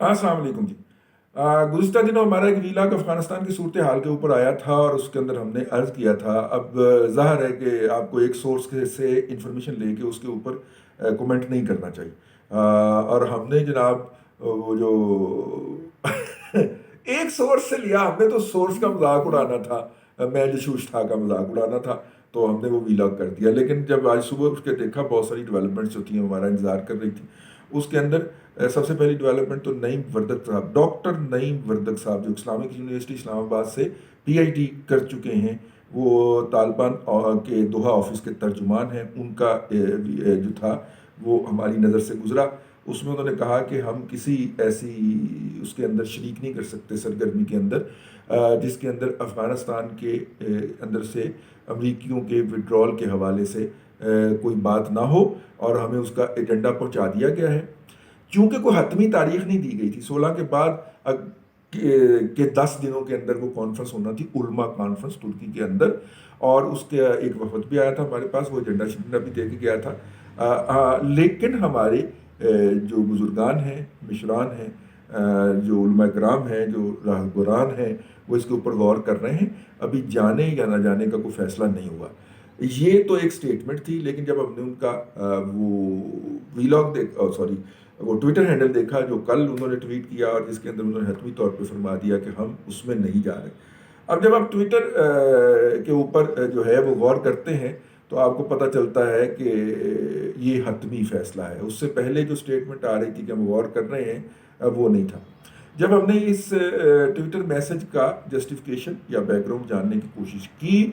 ہاں السلام علیکم جی۔ گزشتہ دنوں ہمارا ایک ویلاگ افغانستان کی صورتحال کے اوپر آیا تھا اور اس کے اندر ہم نے عرض کیا تھا، اب ظاہر ہے کہ آپ کو ایک سورس سے انفارمیشن لے کے اس کے اوپر کومنٹ نہیں کرنا چاہیے، اور ہم نے جناب وہ جو ایک سورس سے لیا، ہم نے تو سورس کا مذاق اڑانا تھا، میں جشوش تھا کا مذاق اڑانا تھا، تو ہم نے وہ ویلاگ کر دیا۔ لیکن جب آج صبح اس کے دیکھا بہت ساری ڈیولپمنٹس ہوتی ہیں، ہمارا انتظار کر رہی تھی، اس کے اندر سب سے پہلی ڈیولپمنٹ تو نعیم وردک صاحب، ڈاکٹر نعیم وردک صاحب جو اسلامک یونیورسٹی اسلام آباد سے پی ایچ ڈی کر چکے ہیں، وہ طالبان کے دوحہ آفس کے ترجمان ہیں، ان کا جو تھا وہ ہماری نظر سے گزرا۔ اس میں انہوں نے کہا کہ ہم کسی ایسی اس کے اندر شریک نہیں کر سکتے سرگرمی کے اندر جس کے اندر افغانستان کے اندر سے امریکیوں کے وڈرال کے حوالے سے کوئی بات نہ ہو، اور ہمیں اس کا ایجنڈا پہنچا دیا گیا ہے۔ چونکہ کوئی حتمی تاریخ نہیں دی گئی تھی، 16 کے بعد کے 10 دنوں کے اندر وہ کانفرنس ہونا تھی، علماء کانفرنس ترکی کے اندر، اور اس کے ایک وفد بھی آیا تھا ہمارے پاس، وہ ایجنڈا شیڈا بھی دے کے گیا تھا۔ لیکن ہمارے جو بزرگان ہیں، مشران ہیں، جو علماء کرام ہیں، جو راہبران ہیں، وہ اس کے اوپر غور کر رہے ہیں، ابھی جانے یا نہ جانے کا کوئی فیصلہ نہیں ہوا۔ یہ تو ایک سٹیٹمنٹ تھی، لیکن جب ہم نے ان کا وہ ویلاگ وہ ٹویٹر ہینڈل دیکھا جو کل انہوں نے ٹویٹ کیا، اور جس کے اندر انہوں نے حتمی طور پہ فرما دیا کہ ہم اس میں نہیں جا رہے۔ اب جب آپ ٹویٹر کے اوپر جو ہے وہ غور کرتے ہیں تو آپ کو پتہ چلتا ہے کہ یہ حتمی فیصلہ ہے۔ اس سے پہلے جو سٹیٹمنٹ آ رہی تھی کہ ہم غور کر رہے ہیں، وہ نہیں تھا۔ جب ہم نے اس ٹویٹر میسج کا جسٹیفیکیشن یا بیک گراؤنڈ جاننے کی کوشش کی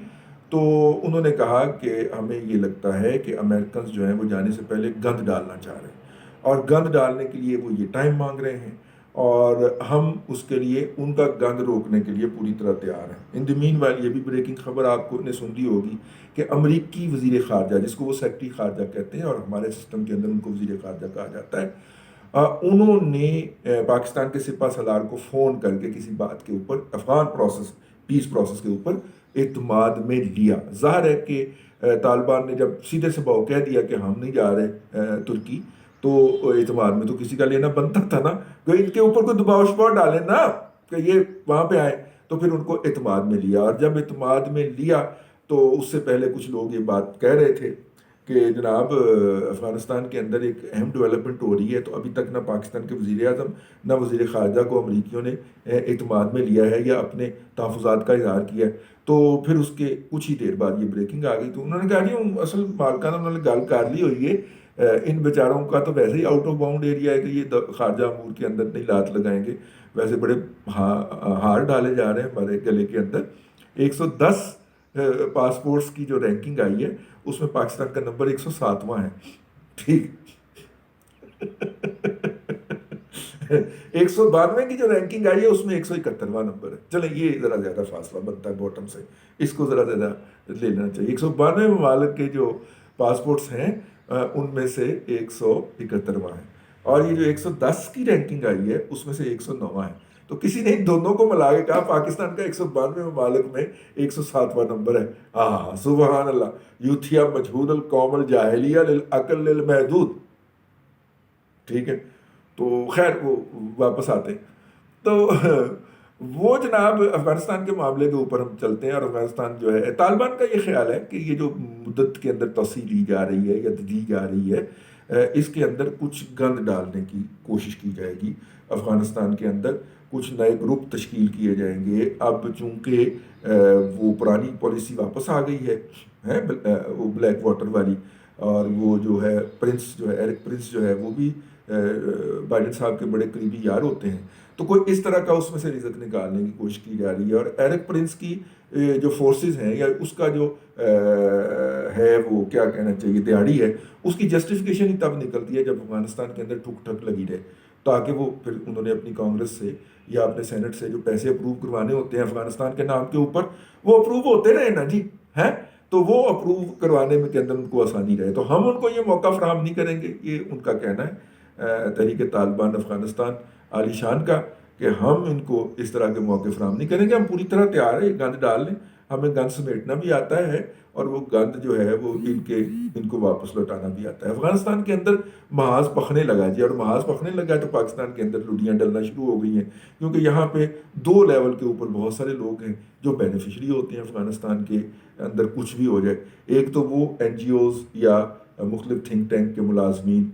تو انہوں نے کہا کہ ہمیں یہ لگتا ہے کہ امریکنز جو ہیں وہ جانے سے پہلے گند ڈالنا چاہ رہے ہیں، اور گند ڈالنے کے لیے وہ یہ ٹائم مانگ رہے ہیں، اور ہم اس کے لیے ان کا گند روکنے کے لیے پوری طرح تیار ہیں۔ ان دی مین وائل یہ بھی بریکنگ خبر آپ کو نے سن لی ہوگی کہ امریکی وزیر خارجہ، جس کو وہ سیکرٹری خارجہ کہتے ہیں اور ہمارے سسٹم کے اندر ان کو وزیر خارجہ کہا جاتا ہے، انہوں نے پاکستان کے سپہ سالار کو فون کر کے کسی بات کے اوپر افغان پیس پروسیس کے اوپر اعتماد میں لیا۔ ظاہر ہے کہ طالبان نے جب سیدھے سے بہو کہہ دیا کہ ہم نہیں جا رہے ترکی، تو اعتماد میں تو کسی کا لینا بنتا تھا نا، کہ ان کے اوپر کوئی دباؤ شباؤ ڈالے نا کہ یہ وہاں پہ آئے، تو پھر ان کو اعتماد میں لیا۔ اور جب اعتماد میں لیا تو اس سے پہلے کچھ لوگ یہ بات کہہ رہے تھے کہ جناب افغانستان کے اندر ایک اہم ڈیولپمنٹ ہو رہی ہے، تو ابھی تک نہ پاکستان کے وزیر اعظم نہ وزیر خارجہ کو امریکیوں نے اعتماد میں لیا ہے یا اپنے تحفظات کا اظہار کیا ہے۔ تو پھر اس کے کچھ ہی دیر بعد یہ بریکنگ آ گئی، تو انہوں نے کہا جی اصل مالکان انہوں نے گل کر لی ہوئی ہے، ان بیچاروں کا تو ویسے ہی آؤٹ آف باؤنڈ ایریا ہے کہ یہ خارجہ امور کے اندر نہیں لات لگائیں گے، ویسے بڑے ہار ڈالے جا رہے ہیں ہمارے گلے کے اندر۔ 110 پاسپورٹس کی جو رینکنگ آئی ہے اس میں پاکستان کا نمبر 107واں ہے، ٹھیک 192 کی جو رینکنگ آئی ہے اس میں 171واں نمبر ہے۔ چلیں یہ ذرا زیادہ فاصلہ بنتا ہے باٹم سے، اس کو ذرا زیادہ لے لینا چاہیے۔ 192 ممالک کے جو پاسپورٹس ہیں ان میں سے 171واں ہے، اور یہ جو 110 کی رینکنگ آئی ہے اس میں سے 109واں ہے۔ تو کسی نے دونوں کو ملا کے کہا پاکستان کا 192 ممالک میں 107واں نمبر ہے۔ سبحان اللہ، یوتھیا مجہول القوم الجاہلیہ للعقل للمحدود، ٹھیک ہے۔ تو خیر وہ واپس آتے تو وہ جناب افغانستان کے معاملے کے اوپر ہم چلتے ہیں، اور افغانستان جو ہے طالبان کا یہ خیال ہے کہ یہ جو مدت کے اندر توسیع لی جا رہی ہے یا دی جا رہی ہے، اس کے اندر کچھ گند ڈالنے کی کوشش کی جائے گی۔ افغانستان کے اندر کچھ نئے گروپ تشکیل کیے جائیں گے۔ اب چونکہ وہ پرانی پالیسی واپس آ گئی ہے وہ بلیک واٹر والی، اور وہ جو ہے پرنس جو ہے ایرک پرنس جو ہے وہ بھی بائیڈن صاحب کے بڑے قریبی یار ہوتے ہیں، تو کوئی اس طرح کا اس میں سے رزق نکالنے کی کوشش کی جا رہی ہے۔ اور ایرک پرنس کی جو فورسز ہیں یا اس کا جو ہے وہ کیا کہنا چاہیے دیہڑی ہے، اس کی جسٹیفیکیشن ہی تب نکلتی ہے جب افغانستان کے اندر ٹھک ٹھک لگی رہے، تاکہ وہ پھر انہوں نے اپنی کانگریس سے یا اپنے سینٹ سے جو پیسے اپروو کروانے ہوتے ہیں افغانستان کے نام کے اوپر، وہ اپروو ہوتے رہے نا جی، ہیں تو وہ اپروو کروانے میں کے اندر ان کو آسانی رہے، تو ہم ان کو یہ موقع فراہم نہیں کریں گے، یہ ان کا کہنا ہے تحریک طالبان افغانستان عالی شان کا، کہ ہم ان کو اس طرح کے موقع فراہم نہیں کریں گے۔ ہم پوری طرح تیار ہیں، گند ڈال لیں، ہمیں گند سمیٹنا بھی آتا ہے، اور وہ گند جو ہے وہ ان کو واپس لوٹانا بھی آتا ہے۔ افغانستان کے اندر محاذ پخنے لگا جی، اور محاذ پخنے لگا تو پاکستان کے اندر لڑیاں ڈلنا شروع ہو گئی ہیں، کیونکہ یہاں پہ دو لیول کے اوپر بہت سارے لوگ ہیں جو بینیفیشری ہوتے ہیں افغانستان کے اندر کچھ بھی ہو جائے۔ ایک تو وہ این جی اوز یا مختلف تھنک ٹینک کے ملازمین،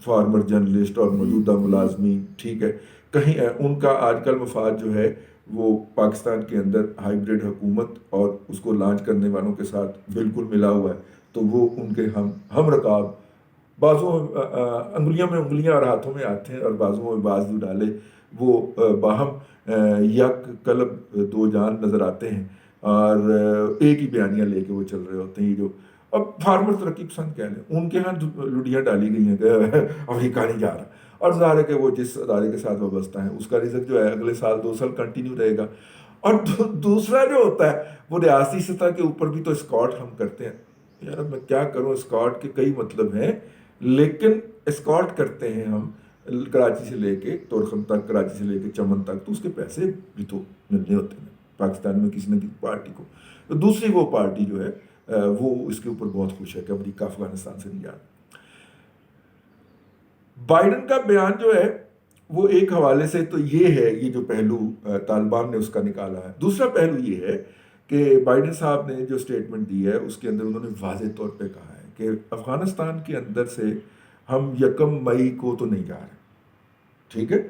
فارمر جرنلسٹ اور موجودہ ملازمین، ٹھیک ہے، کہیں ان کا آج کل مفاد جو ہے وہ پاکستان کے اندر ہائیبریڈ حکومت اور اس کو لانچ کرنے والوں کے ساتھ بالکل ملا ہوا ہے، تو وہ ان کے ہم رکاب، بازوں انگلیوں میں انگلیاں اور ہاتھوں میں ہاتھیں اور بازوں میں بازو ڈالے وہ باہم یک قلب دو جان نظر آتے ہیں، اور ایک ہی بیانیہ لے کے وہ چل رہے ہوتے ہیں۔ یہ جو اب فارمر ترقی پسند کہہ لیں، ان کے ہاں لڑیاں ڈالی گئی ہیں کہ امریکہ نہیں جا رہا، اور ظاہر ہے کہ وہ جس ادارے کے ساتھ وابستہ ہیں اس کا رزق جو ہے اگلے سال 2 سال کنٹینیو رہے گا۔ اور دوسرا جو ہوتا ہے وہ ریاستی سطح کے اوپر بھی تو اسکاٹ ہم کرتے ہیں۔ یار اب میں کیا کروں، اسکاٹ کے کئی مطلب ہیں، لیکن اسکاٹ کرتے ہیں ہم کراچی سے لے کے تورخم تک، کراچی سے لے کے چمن تک، تو اس کے پیسے بھی تو ملنے ہوتے ہیں پاکستان میں کسی نہ کسی پارٹی کو۔ تو دوسری وہ پارٹی جو ہے وہ اس کے اوپر بہت خوش ہے کہ امریکہ افغانستان سے نہیں جا رہا۔ بائیڈن کا بیان جو ہے وہ ایک حوالے سے تو یہ ہے، یہ جو پہلو طالبان نے اس کا نکالا ہے۔ دوسرا پہلو یہ ہے کہ بائیڈن صاحب نے جو سٹیٹمنٹ دی ہے اس کے اندر انہوں نے واضح طور پہ کہا ہے کہ افغانستان کے اندر سے ہم 1 مئی کو تو نہیں جا رہے، ٹھیک ہے،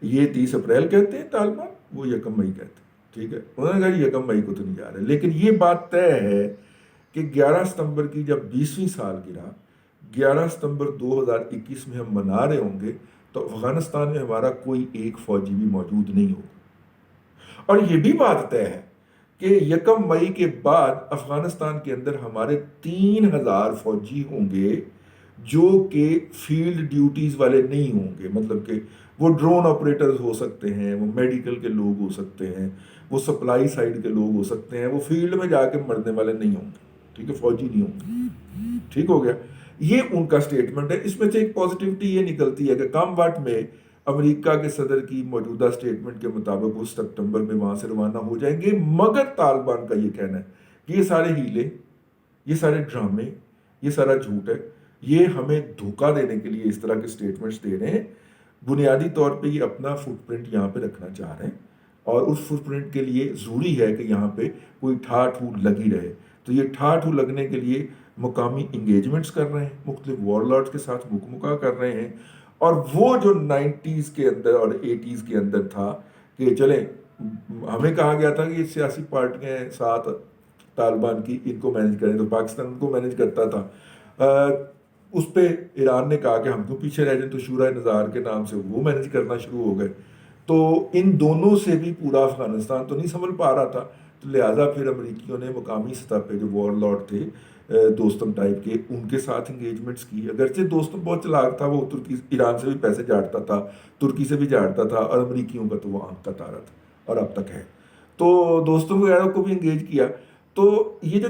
یہ 30 اپریل کہتے ہیں طالبان، وہ 1 مئی کہتے ہیں، ٹھیک ہے، انہوں نے کہا 1 مئی کو تو نہیں جا رہے، لیکن یہ بات طے ہے کہ 11 ستمبر کی جب 20ویں سال گرا، 11 ستمبر 2021 میں ہم منا رہے ہوں گے تو افغانستان میں ہمارا کوئی ایک فوجی بھی موجود نہیں ہوگا۔ اور یہ بھی بات طے ہے کہ 1 مئی کے بعد افغانستان کے اندر ہمارے 3000 فوجی ہوں گے جو کہ فیلڈ ڈیوٹیز والے نہیں ہوں گے، مطلب کہ وہ ڈرون آپریٹرز ہو سکتے ہیں، وہ میڈیکل کے لوگ ہو سکتے ہیں، وہ سپلائی سائڈ کے لوگ ہو سکتے ہیں، وہ فیلڈ میں جا کے مرنے والے نہیں ہوں گے، ٹھیک ہے، فوجی نہیں ہوں گے، ٹھیک ہو گیا۔ یہ ان کا سٹیٹمنٹ ہے۔ اس میں سے ایک پازیٹیوٹی یہ نکلتی ہے کہ کم وقت میں امریکہ کے صدر کی موجودہ سٹیٹمنٹ کے مطابق وہ ستمبر میں وہاں سے روانہ ہو جائیں گے، مگر طالبان کا یہ کہنا ہے کہ یہ سارے ہیلے، یہ سارے ڈرامے، یہ سارا جھوٹ ہے، یہ ہمیں دھوکہ دینے کے لیے اس طرح کے سٹیٹمنٹس دے رہے ہیں۔ بنیادی طور پہ یہ اپنا فٹ پرنٹ یہاں پہ رکھنا چاہ رہے ہیں، اور اس فٹ پرنٹ کے لیے ضروری ہے کہ یہاں پہ کوئی ٹھا ٹھو لگی رہے۔ تو یہ ٹھا ٹھو لگنے کے لیے مقامی انگیجمنٹس کر رہے ہیں، مختلف وار لارڈز کے ساتھ مکمکا کر رہے ہیں، اور وہ جو 90s کے اندر اور 80s کے اندر تھا کہ چلیں، ہمیں کہا گیا تھا کہ یہ سیاسی پارٹیاں ہیں ساتھ طالبان کی، ان کو مینج کریں، تو پاکستان ان کو مینج کرتا تھا۔ اس پہ ایران نے کہا کہ ہم کو پیچھے رہ جائیں، تو شورائے نظار کے نام سے وہ مینج کرنا شروع ہو گئے۔ تو ان دونوں سے بھی پورا افغانستان تو نہیں سنبھل پا رہا تھا، تو لہٰذا پھر امریکیوں نے مقامی سطح پہ جو وار لارڈ تھے دوستم ٹائپ کے، ان کے ساتھ انگیجمنٹس کی۔ اگرچہ دوستم بہت چلاک تھا، وہ ایران سے بھی پیسے جاڑتا تھا، ترکی سے بھی جاڑتا تھا، اور امریکیوں کا تو وہ آنکھ کا تارا تھا، اور اب تک ہے۔ تو دوستم وغیرہ کو بھی انگیج کیا۔ تو یہ جو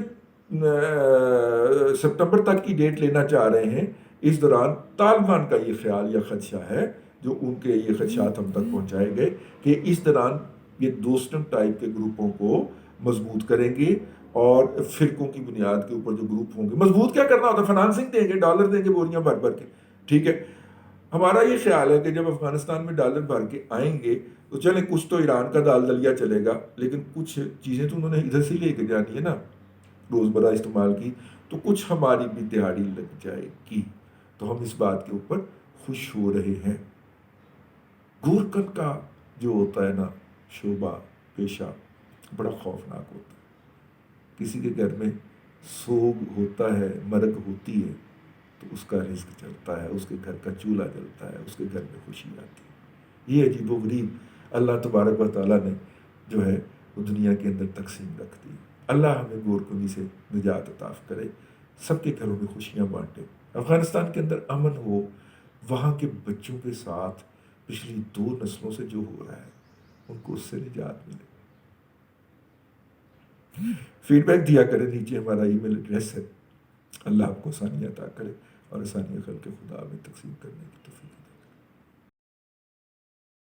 ستمبر تک کی ڈیٹ لینا چاہ رہے ہیں، اس دوران طالبان کا یہ خیال یا خدشہ ہے، جو ان کے یہ خدشات ہم تک پہنچائے گئے، کہ اس دوران یہ دوستم ٹائپ کے گروپوں کو مضبوط کریں گے، اور فرقوں کی بنیاد کے اوپر جو گروپ ہوں گے، مضبوط کیا کرنا ہوتا ہے، فنانسنگ دیں گے، ڈالر دیں گے بوریاں بھر بھر کے، ٹھیک ہے۔ ہمارا یہ خیال ہے کہ جب افغانستان میں ڈالر بھر کے آئیں گے تو چلیں کچھ تو ایران کا دال دلیا چلے گا، لیکن کچھ چیزیں تو انہوں نے ادھر سے لے کے جانی ہے نا، روزمرہ استعمال کی، تو کچھ ہماری بھی دہاڑی لگ جائے گی۔ تو ہم اس بات کے اوپر خوش ہو رہے ہیں۔ گورکن کا جو ہوتا ہے نا شعبہ پیشہ، بڑا خوفناک ہوتا ہے۔ کسی کے گھر میں سوگ ہوتا ہے، مرگ ہوتی ہے، تو اس کا رزق چلتا ہے، اس کے گھر کا چولہا جلتا ہے، اس کے گھر میں خوشی آتی ہے۔ یہ عجیب و غریب اللہ تبارک و تعالیٰ نے جو ہے وہ دنیا کے اندر تقسیم رکھ دی۔ اللہ ہمیں گورکنی سے نجات عطا کرے، سب کے گھروں میں خوشیاں بانٹے، افغانستان کے اندر امن ہو، وہاں کے بچوں کے ساتھ پچھلی 2 نسلوں سے جو ہو رہا ہے ان کو اس سے نجات ملے۔ فیڈ بیک دیا کرے، نیچے ہمارا ای میل ایڈریس ہے۔ اللہ آپ کو آسانیاں عطا کرے، اور آسانیاں خلق خدا میں تقسیم کرنے کی توفیق۔